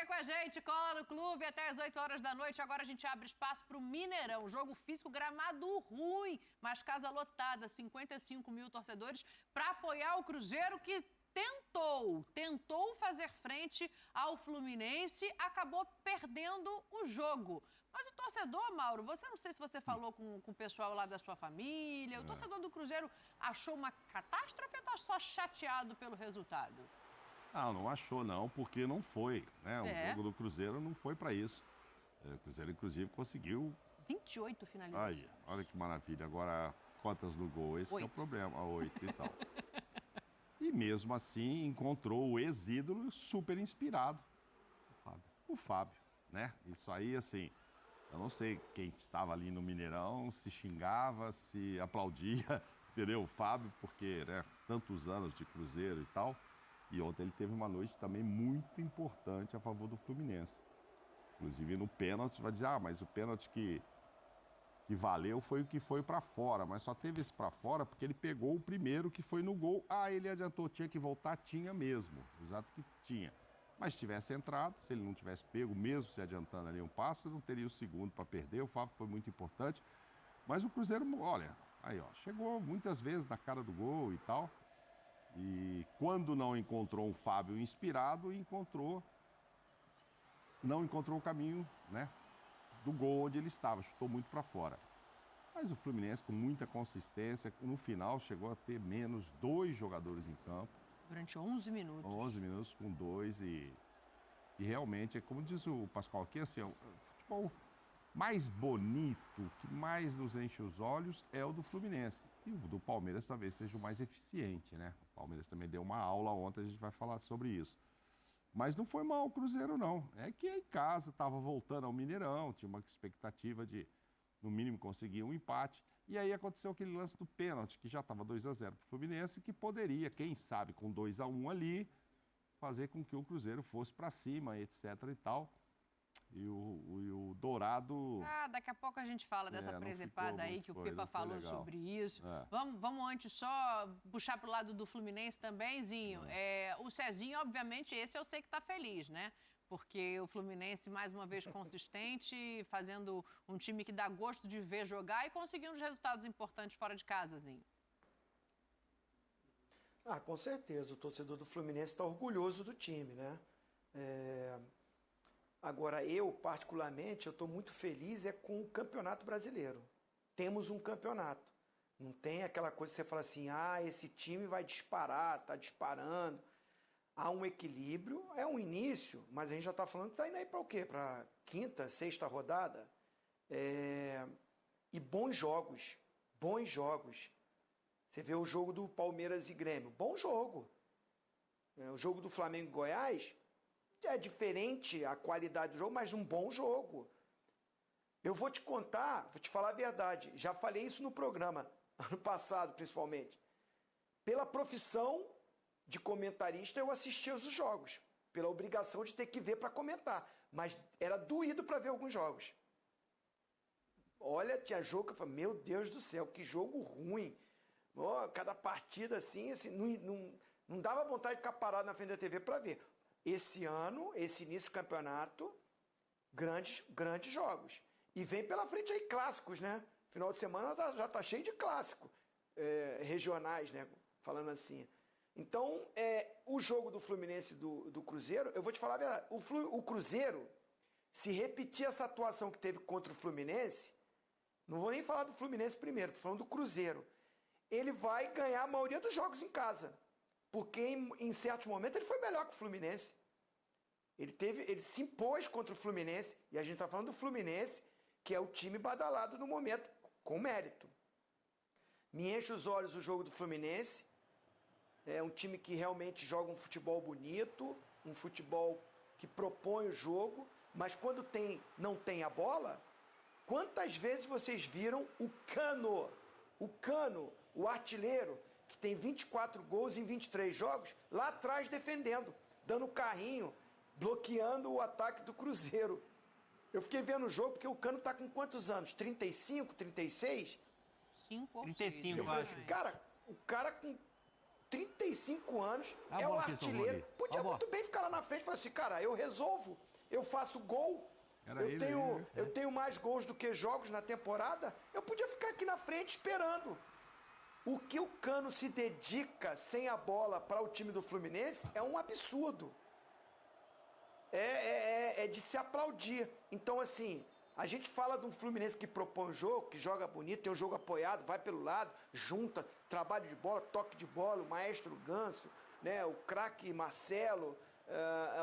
com a gente, cola no clube até as 8 horas da noite. Agora a gente abre espaço para o Mineirão. Jogo físico, gramado ruim, mas casa lotada, 55 mil torcedores para apoiar o Cruzeiro que tentou fazer frente ao Fluminense, acabou perdendo o jogo. Mas o torcedor, Mauro, não sei se você falou com o pessoal lá da sua família, o torcedor do Cruzeiro achou uma catástrofe ou está só chateado pelo resultado? Não achou não, porque não foi, né? O jogo do Cruzeiro não foi para isso. O Cruzeiro, inclusive, conseguiu... 28 finalizações. Aí, olha que maravilha. Agora, quantas no gol? Esse que é o problema. 8 e tal. E mesmo assim, encontrou o ex-ídolo super inspirado. O Fábio, né? Isso aí, assim, eu não sei quem estava ali no Mineirão, se xingava, se aplaudia, entendeu? O Fábio, porque, né, tantos anos de Cruzeiro e tal. E ontem ele teve uma noite também muito importante a favor do Fluminense. Inclusive no pênalti, vai dizer, mas o pênalti que valeu foi o que foi para fora. Mas só teve esse para fora porque ele pegou o primeiro que foi no gol. Ele adiantou, tinha que voltar, tinha mesmo. Exato que tinha. Mas se tivesse entrado, se ele não tivesse pego, mesmo se adiantando ali um passo, não teria o segundo para perder. O Fábio foi muito importante. Mas o Cruzeiro, olha, aí ó, chegou muitas vezes na cara do gol e tal. E quando não encontrou um Fábio inspirado, não encontrou o caminho, né, do gol onde ele estava, chutou muito para fora. Mas o Fluminense, com muita consistência, no final chegou a ter menos 2 jogadores em campo. Durante 11 minutos. 11 minutos com 2 e realmente, é como diz o Pascoal aqui, assim, o futebol mais bonito, que mais nos enche os olhos é o do Fluminense. E o do Palmeiras talvez seja o mais eficiente, né? O Palmeiras também deu uma aula ontem, a gente vai falar sobre isso. Mas não foi mal o Cruzeiro, não. É que em casa estava voltando ao Mineirão, tinha uma expectativa de, no mínimo, conseguir um empate. E aí aconteceu aquele lance do pênalti, que já estava 2-0 para o Fluminense, que poderia, quem sabe, com 2-1 ali, fazer com que o Cruzeiro fosse para cima, etc. e tal. E o Dourado... daqui a pouco a gente fala dessa presepada aí que o Pipa falou sobre isso. Vamos antes só puxar pro lado do Fluminense também, Zinho. O Cezinho, obviamente, esse eu sei que tá feliz, né? Porque o Fluminense, mais uma vez, consistente, fazendo um time que dá gosto de ver jogar e conseguindo os resultados importantes fora de casa, Zinho. Com certeza. O torcedor do Fluminense está orgulhoso do time, né? Agora, eu, particularmente, eu estou muito feliz com o Campeonato Brasileiro. Temos um campeonato. Não tem aquela coisa que você fala assim, esse time vai disparar, está disparando. Há um equilíbrio, é um início, mas a gente já está falando que está indo aí para o quê? Para a 5ª, 6ª rodada? E bons jogos, bons jogos. Você vê o jogo do Palmeiras e Grêmio, bom jogo. O jogo do Flamengo e Goiás... É diferente a qualidade do jogo, mas um bom jogo. Eu vou te contar, vou te falar a verdade. Já falei isso no programa, ano passado principalmente. Pela profissão de comentarista, eu assistia os jogos. Pela obrigação de ter que ver para comentar. Mas era doído para ver alguns jogos. Olha, tinha jogo que eu falei, meu Deus do céu, que jogo ruim. Cada partida assim não dava vontade de ficar parado na frente da TV para ver. Esse ano, esse início do campeonato, grandes jogos. E vem pela frente aí clássicos, né? Final de semana já está cheio de clássicos regionais, né? Falando assim. Então, o jogo do Fluminense e do Cruzeiro, eu vou te falar a verdade. O Cruzeiro, se repetir essa atuação que teve contra o Fluminense, não vou nem falar do Fluminense primeiro, estou falando do Cruzeiro. Ele vai ganhar a maioria dos jogos em casa. Porque em certos momentos ele foi melhor que o Fluminense. Ele se impôs contra o Fluminense, e a gente está falando do Fluminense, que é o time badalado no momento, com mérito. Me enche os olhos o jogo do Fluminense, é um time que realmente joga um futebol bonito, um futebol que propõe o jogo, mas quando não tem a bola, quantas vezes vocês viram o Cano, o artilheiro, que tem 24 gols em 23 jogos, lá atrás defendendo, dando carrinho, bloqueando o ataque do Cruzeiro. Eu fiquei vendo o jogo porque o Cano está com quantos anos? 35, 36? 5 ou 35, eu falei assim, o cara com 35 anos é o artilheiro. Podia muito bem ficar lá na frente e falar assim, cara, eu resolvo. eu faço gol. Eu tenho mais gols do que jogos na temporada. Eu podia ficar aqui na frente esperando. O que o Cano se dedica sem a bola para o time do Fluminense é um absurdo. É de se aplaudir. Então, assim, a gente fala de um Fluminense que propõe o jogo, que joga bonito, tem um jogo apoiado, vai pelo lado, junta, trabalho de bola, toque de bola, o maestro Ganso, né, o craque Marcelo,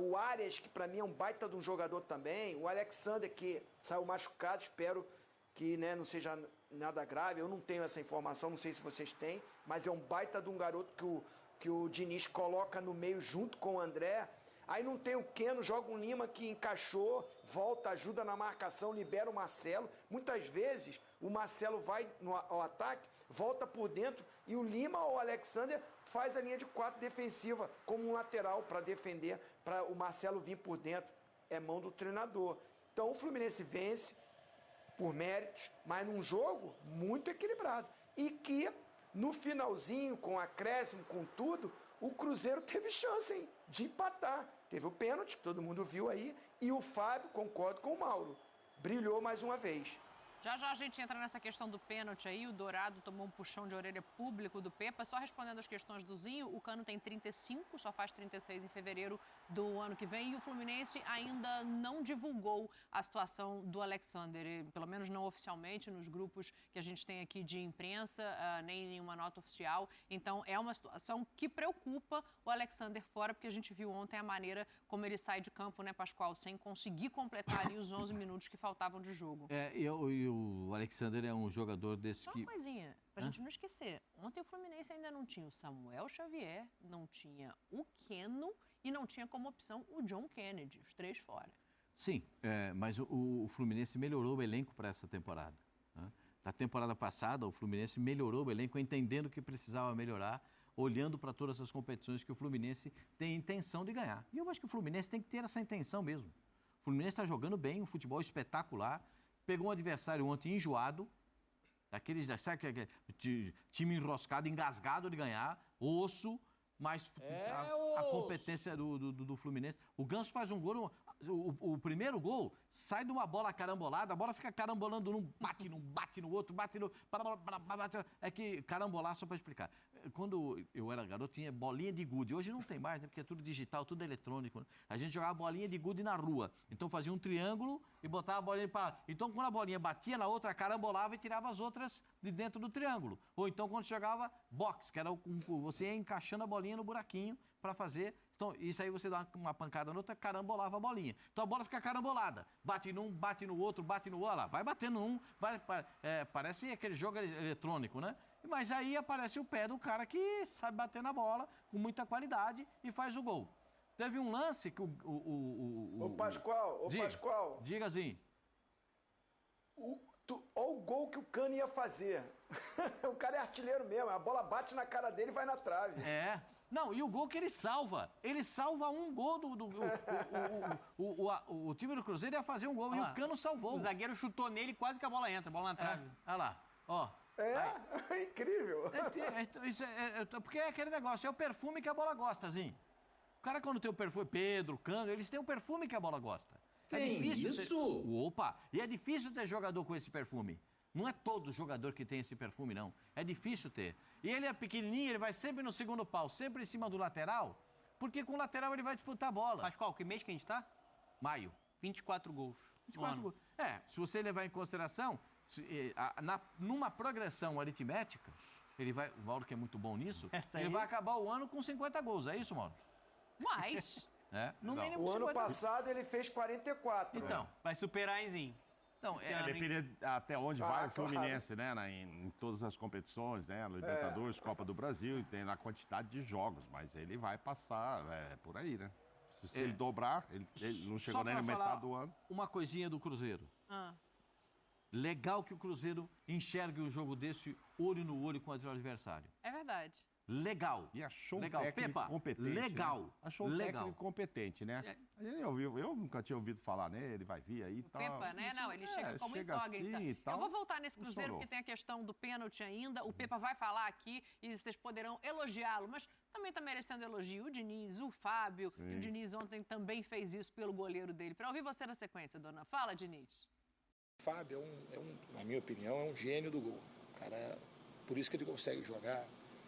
o Arias, que para mim é um baita de um jogador também, o Alexander, que saiu machucado, espero que, né, não seja nada grave, eu não tenho essa informação, não sei se vocês têm, mas é um baita de um garoto que o Diniz coloca no meio junto com o André. Aí não tem o Keno, joga um Lima que encaixou, volta, ajuda na marcação, libera o Marcelo. Muitas vezes o Marcelo vai ao ataque, volta por dentro e o Lima ou o Alexander faz a linha de 4 defensiva como um lateral para defender, para o Marcelo vir por dentro. É mão do treinador. Então o Fluminense vence por méritos, mas num jogo muito equilibrado. E que no finalzinho, com acréscimo, com tudo, o Cruzeiro teve chance, hein, de empatar. Teve o pênalti, que todo mundo viu aí, e o Fábio, concordo com o Mauro, brilhou mais uma vez. Já a gente entra nessa questão do pênalti aí, o Dourado tomou um puxão de orelha público do Pepa. Só respondendo as questões do Zinho, o Cano tem 35, só faz 36 em fevereiro do ano que vem, e o Fluminense ainda não divulgou a situação do Alexander, pelo menos não oficialmente, nos grupos que a gente tem aqui de imprensa, nem em nenhuma nota oficial. Então é uma situação que preocupa o Alexander fora, porque a gente viu ontem a maneira como ele sai de campo, né, Pascoal, sem conseguir completar ali os 11 minutos que faltavam de jogo. O Alexander é um jogador desse Só que... uma coisinha, pra gente não esquecer. Ontem o Fluminense ainda não tinha o Samuel Xavier, não tinha o Keno e não tinha como opção o John Kennedy, os 3 fora. Sim, mas o Fluminense melhorou o elenco para essa temporada. Né? Na temporada passada, o Fluminense melhorou o elenco, entendendo que precisava melhorar, olhando para todas as competições que o Fluminense tem intenção de ganhar. E eu acho que o Fluminense tem que ter essa intenção mesmo. O Fluminense está jogando bem, um futebol espetacular, pegou um adversário ontem enjoado, daqueles, sabe, time enroscado, engasgado de ganhar, osso, mas a competência do Fluminense. O Ganso faz um gol, o primeiro gol sai de uma bola carambolada, a bola fica carambolando num, bate no outro, bate no... É que carambolar, só para explicar. Quando eu era garoto, tinha bolinha de gude. Hoje não tem mais, né? Porque é tudo digital, tudo eletrônico. Né? A gente jogava bolinha de gude na rua. Então fazia um triângulo e botava a bolinha para... Então quando a bolinha batia na outra, carambolava e tirava as outras de dentro do triângulo. Ou então quando jogava boxe, que era você ia encaixando a bolinha no buraquinho para fazer... Então, isso aí você dá uma pancada na outra, carambolava a bolinha. Então a bola fica carambolada. Bate num, bate no outro, bate no outro. Lá, vai batendo num. Parece aquele jogo eletrônico, né? Mas aí aparece o pé do cara que sabe bater na bola com muita qualidade e faz o gol. Teve um lance que Ô Pascoal, diga assim. Olha o gol que o Cano ia fazer. O cara é artilheiro mesmo, a bola bate na cara dele e vai na trave. Não, e o gol que ele salva. Ele salva um gol o time do Cruzeiro ia fazer um gol e o Cano salvou. O zagueiro chutou nele e quase que a bola entra, a bola na trave. Olha lá, ó. É incrível. Porque é aquele negócio, é o perfume que a bola gosta, Zinho. O cara quando tem o perfume, Pedro, Cano, eles têm o perfume que a bola gosta. É difícil isso? Opa! E é difícil ter jogador com esse perfume. Não é todo jogador que tem esse perfume, não. É difícil ter. E ele é pequenininho, ele vai sempre no segundo pau, sempre em cima do lateral, porque com o lateral ele vai disputar a bola. Pascoal, que mês que a gente tá? Maio. 24 gols. 24 gols. Se você levar em consideração, numa progressão aritmética, ele vai, o Mauro que é muito bom nisso, ele vai acabar o ano com 50 gols. É isso, Mauro? Mas... no mínimo o ano passado ele fez 44. Então, vai superar Enzinho. Então, depende até onde vai o Fluminense, né? Em todas as competições, né? Libertadores, Copa do Brasil, tem na quantidade de jogos, mas ele vai passar por aí, né? Se ele dobrar, ele não chegou nem na metade do ano. Uma coisinha do Cruzeiro. Legal que o Cruzeiro enxergue um jogo desse olho no olho com o adversário. É verdade. Legal. E achou um técnico competente. Legal. Né? Achou um técnico competente, né? Eu nunca tinha ouvido falar nele, ele vai vir aí e tal. Pepa, né? Não, ele chega como incógnita. Assim, tal, eu vou voltar nesse Cruzeiro, porque tem a questão do pênalti ainda. O Pepa vai falar aqui e vocês poderão elogiá-lo. Mas também está merecendo elogio. O Diniz, o Fábio, Sim. e o Diniz ontem também fez isso pelo goleiro dele. Para ouvir você na sequência, dona. Fala, Diniz. O Fábio na minha opinião, é um gênio do gol. O cara, por isso que ele consegue jogar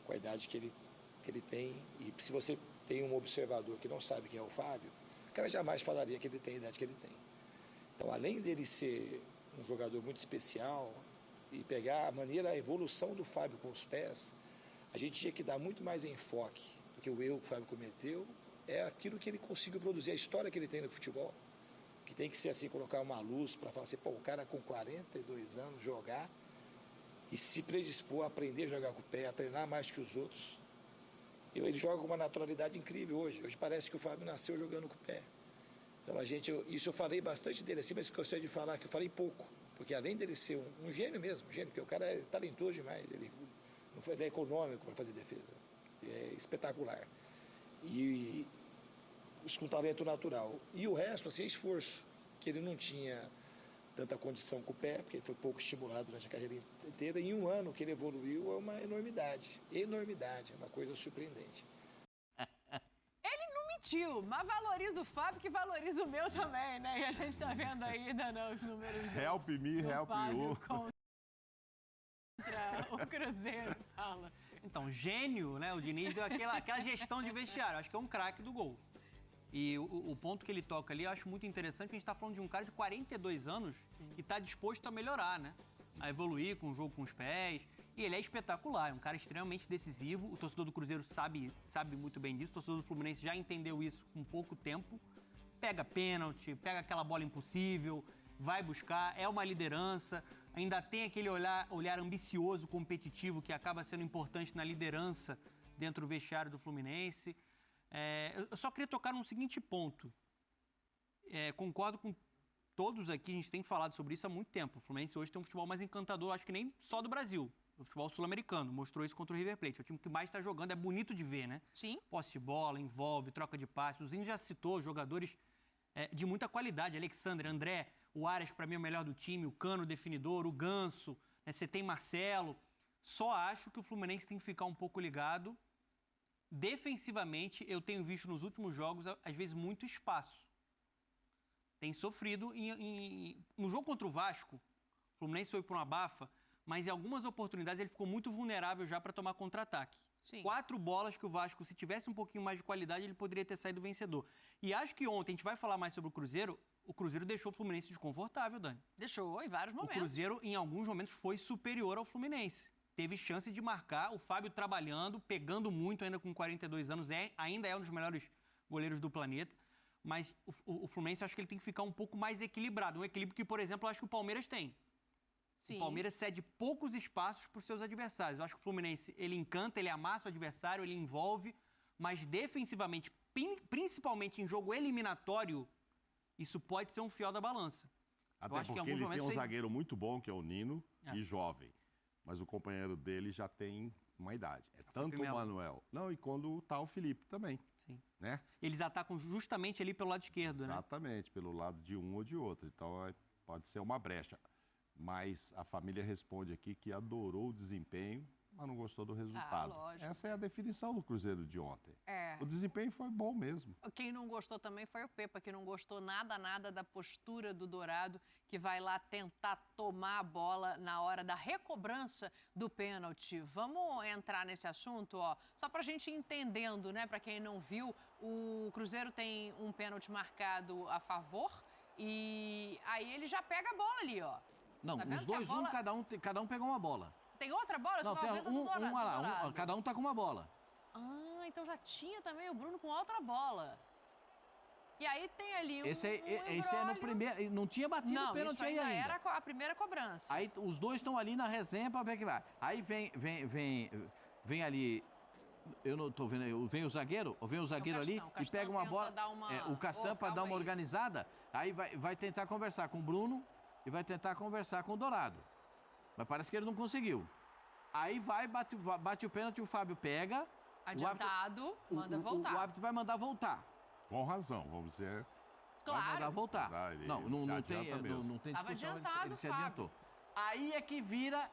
com a idade que ele tem. E se você tem um observador que não sabe quem é o Fábio, o cara jamais falaria que ele tem a idade que ele tem. Então, além dele ser um jogador muito especial e pegar a evolução do Fábio com os pés, a gente tinha que dar muito mais enfoque do que o erro que o Fábio cometeu. É aquilo que ele conseguiu produzir, a história que ele tem no futebol. Que tem que ser assim, colocar uma luz para falar assim, pô, o cara com 42 anos jogar e se predispor a aprender a jogar com o pé, a treinar mais que os outros. Ele joga com uma naturalidade incrível hoje. Hoje parece que o Fábio nasceu jogando com o pé. Então isso eu falei bastante dele assim, mas gostaria de falar que eu falei pouco. Porque além dele ser um gênio mesmo, gênio, porque o cara é talentoso demais, ele é econômico para fazer defesa. Ele é espetacular. E com talento natural. E o resto, assim, é esforço, que ele não tinha tanta condição com o pé, porque ele foi pouco estimulado durante a carreira inteira. E em um ano que ele evoluiu é uma enormidade. Enormidade, é uma coisa surpreendente. Ele não mentiu, mas valoriza o Fábio, que valoriza o meu também, né? E a gente tá vendo aí, não, os números do, Help me, do help Fábio you. contra o Cruzeiro. Fala. Então, gênio, né? O Diniz deu aquela gestão de vestiário. Acho que é um craque do gol. E o ponto que ele toca ali, eu acho muito interessante, que a gente está falando de um cara de 42 anos que está disposto a melhorar, né? A evoluir com o jogo com os pés. E ele é espetacular, é um cara extremamente decisivo. O torcedor do Cruzeiro sabe muito bem disso. O torcedor do Fluminense já entendeu isso com pouco tempo. Pega pênalti, pega aquela bola impossível, vai buscar, é uma liderança. Ainda tem aquele olhar ambicioso, competitivo, que acaba sendo importante na liderança dentro do vestiário do Fluminense. Eu só queria tocar num seguinte ponto. Concordo com todos aqui, a gente tem falado sobre isso há muito tempo. O Fluminense hoje tem um futebol mais encantador, acho que nem só do Brasil. O futebol sul-americano mostrou isso contra o River Plate. É o time que mais está jogando, é bonito de ver, né? Sim. Posse de bola, envolve, troca de passes. O Zinho já citou jogadores de muita qualidade. Alexandre, André, o Arias, para mim, é o melhor do time. O Cano, definidor. O Ganso. Você tem Marcelo. Só acho que o Fluminense tem que ficar um pouco ligado. Defensivamente, eu tenho visto nos últimos jogos, às vezes, muito espaço. Tem sofrido. No jogo contra o Vasco, o Fluminense foi para uma abafa, mas em algumas oportunidades ele ficou muito vulnerável já para tomar contra-ataque. Sim. 4 bolas que o Vasco, se tivesse um pouquinho mais de qualidade, ele poderia ter saído vencedor. E acho que ontem, a gente vai falar mais sobre o Cruzeiro deixou o Fluminense desconfortável, Dani. Deixou, em vários momentos. O Cruzeiro, em alguns momentos, foi superior ao Fluminense. Teve chance de marcar, o Fábio trabalhando, pegando muito ainda com 42 anos, ainda é um dos melhores goleiros do planeta, mas o Fluminense, acho que ele tem que ficar um pouco mais equilibrado. Um equilíbrio que, por exemplo, eu acho que o Palmeiras tem. Sim. O Palmeiras cede poucos espaços para os seus adversários. Eu acho que o Fluminense, ele encanta, ele amassa o adversário, ele envolve, mas defensivamente, principalmente em jogo eliminatório, isso pode ser um fiel da balança. Até porque ele tem um zagueiro muito bom, que é o Nino, e jovem. Mas o companheiro dele já tem uma idade. É tanto o Manuel. Não, e quando tá o Felipe também. Sim. Né? Eles atacam justamente ali pelo lado esquerdo, né? Exatamente, pelo lado de um ou de outro. Então, pode ser uma brecha. Mas a família responde aqui que adorou o desempenho, mas não gostou do resultado. Lógico. Essa é a definição do Cruzeiro de ontem. O desempenho foi bom mesmo. Quem não gostou também foi o Pepa, que não gostou nada da postura do Dourado, que vai lá tentar tomar a bola na hora da recobrança do pênalti. Vamos entrar nesse assunto, ó, só pra gente ir entendendo, né? Pra quem não viu, o Cruzeiro tem um pênalti marcado a favor e aí ele já pega a bola ali, ó. Não, tá os dois, bola... cada um pegou uma bola. Tem outra bola? Não, tem cada um tá com uma bola. Então já tinha também o Bruno com outra bola. E aí tem ali esse é no primeiro, não tinha batido o pênalti aí ainda. Era a primeira cobrança. Aí os dois estão ali na resenha para ver que vai. Aí vem ali, eu não tô vendo, vem o zagueiro ali e pega uma bola, o Castan para dar uma organizada, aí vai tentar conversar com o Bruno e vai tentar conversar com o Dourado. Mas parece que ele não conseguiu. Aí bate o pênalti, o Fábio pega. Adiantado, manda voltar. O árbitro vai mandar voltar. Com razão, vamos dizer. Claro. Vai mandar voltar. Não tem discussão, adiantado, ele se adiantou. Aí é que vira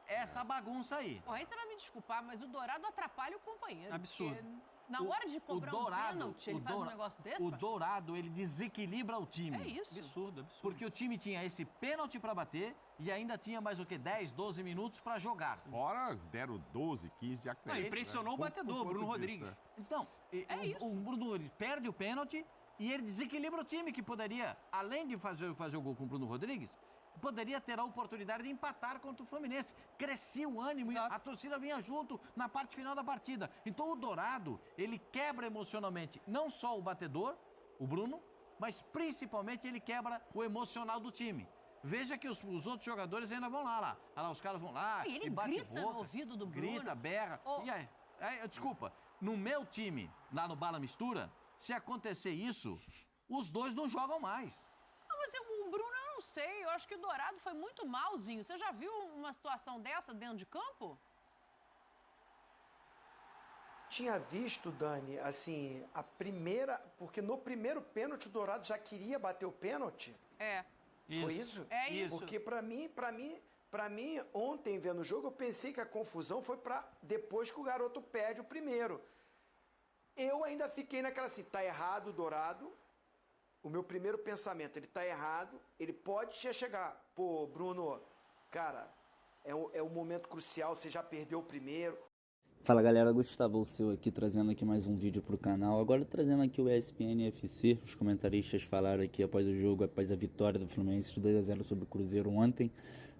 essa bagunça aí. Aí você vai me desculpar, mas o Dourado atrapalha o companheiro. Absurdo. Porque na hora de cobrar um pênalti, ele faz um negócio desse, O pastor? Dourado, ele desequilibra o time. É isso. Absurdo, absurdo. Porque o time tinha esse pênalti para bater e ainda tinha mais o quê? 10, 12 minutos para jogar. Fora deram 12, 15 de acréscimo. Não, impressionou o batedor, Bruno Rodrigues. Então, o Bruno ele perde o pênalti e ele desequilibra o time, que poderia, além de fazer o gol com o Bruno Rodrigues, poderia ter a oportunidade de empatar contra o Fluminense. Crescia o ânimo e a torcida vinha junto na parte final da partida. Então o Dourado, ele quebra emocionalmente não só o batedor, o Bruno, mas principalmente ele quebra o emocional do time. Veja que os outros jogadores ainda vão lá. Olha lá, os caras vão lá E ele e bate grita boca, no ouvido do Bruno. grita, berra. Oh. E aí, desculpa, no meu time, lá no Bala Mistura, se acontecer isso, os dois não jogam mais. Não, mas o Bruno, eu não sei. Eu acho que o Dourado foi muito malzinho. Você já viu uma situação dessa dentro de campo? Tinha visto, Dani, assim, a primeira... Porque no primeiro pênalti o Dourado já queria bater o pênalti. É. Foi isso? É isso. Porque pra mim, ontem vendo o jogo, eu pensei que a confusão foi pra depois que o garoto perde o primeiro. Eu ainda fiquei naquela assim, tá errado o Dourado. O meu primeiro pensamento, ele tá errado, ele pode chegar. Pô, Bruno, cara, é um momento crucial, você já perdeu o primeiro. Fala galera, Gustavo Seu aqui, trazendo aqui mais um vídeo pro canal. Agora trazendo aqui o ESPN FC, os comentaristas falaram aqui após o jogo, após a vitória do Fluminense de 2-0 sobre o Cruzeiro ontem,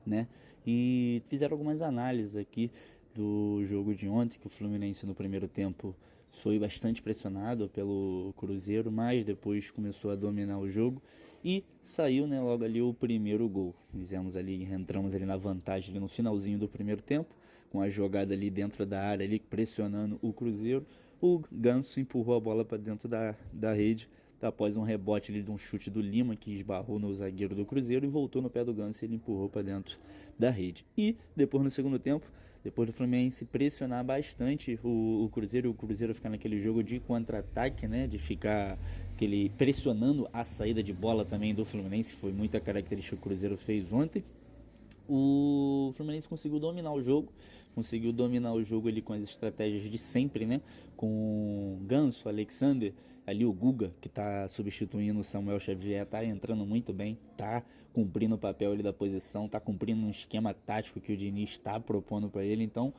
né? E fizeram algumas análises aqui do jogo de ontem, que o Fluminense no primeiro tempo foi bastante pressionado pelo Cruzeiro, mas depois começou a dominar o jogo e saiu, né, logo ali o primeiro gol. Entramos ali na vantagem ali no finalzinho do primeiro tempo, com a jogada ali dentro da área, ali pressionando o Cruzeiro. O Ganso empurrou a bola para dentro da rede, após um rebote ali de um chute do Lima, que esbarrou no zagueiro do Cruzeiro e voltou no pé do Ganso e ele empurrou para dentro da rede. E depois no segundo tempo, depois do Fluminense pressionar bastante o Cruzeiro, ficar naquele jogo de contra-ataque, né, de ficar pressionando a saída de bola também do Fluminense, foi muita característica que o Cruzeiro fez ontem. O Fluminense conseguiu dominar o jogo ali com as estratégias de sempre, né? Com Ganso, Alexander, ali o Guga, que está substituindo o Samuel Xavier, está entrando muito bem, está cumprindo o papel ali da posição, está cumprindo um esquema tático que o Diniz está propondo para ele. Então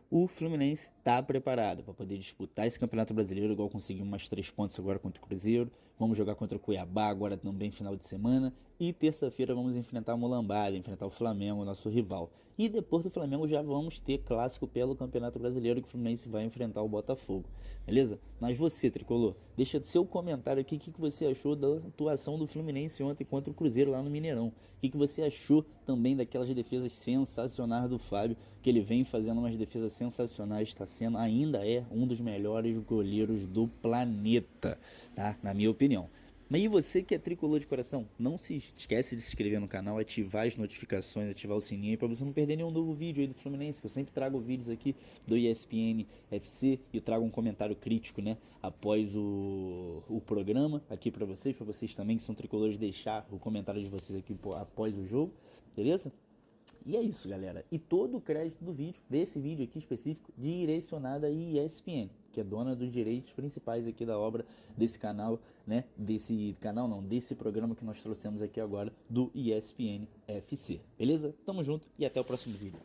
o Fluminense está preparado para poder disputar esse Campeonato Brasileiro, igual conseguiu mais 3 pontos agora contra o Cruzeiro. Vamos jogar contra o Cuiabá agora também final de semana. E terça-feira vamos enfrentar a Mulambada, enfrentar o Flamengo, nosso rival. E depois do Flamengo já vamos ter clássico pelo Campeonato Brasileiro, que o Fluminense vai enfrentar o Botafogo. Beleza? Mas você, Tricolor, deixa seu comentário aqui o que você achou da atuação do Fluminense ontem contra o Cruzeiro lá no Mineirão. O que você achou também daquelas defesas sensacionais do Fábio, que ele vem fazendo umas defesas sensacionais, ainda é um dos melhores goleiros do planeta, tá? Na minha opinião. E você que é tricolor de coração, não se esquece de se inscrever no canal, ativar as notificações, ativar o sininho aí para você não perder nenhum novo vídeo aí do Fluminense, que eu sempre trago vídeos aqui do ESPN FC e eu trago um comentário crítico, né, após o programa aqui para vocês também que são tricolores, deixar o comentário de vocês aqui após o jogo, beleza? E é isso, galera. E todo o crédito do vídeo, desse vídeo aqui específico, direcionado à ESPN, que é dona dos direitos principais aqui da obra desse canal, né? Desse programa que nós trouxemos aqui agora do ESPN FC. Beleza? Tamo junto e até o próximo vídeo.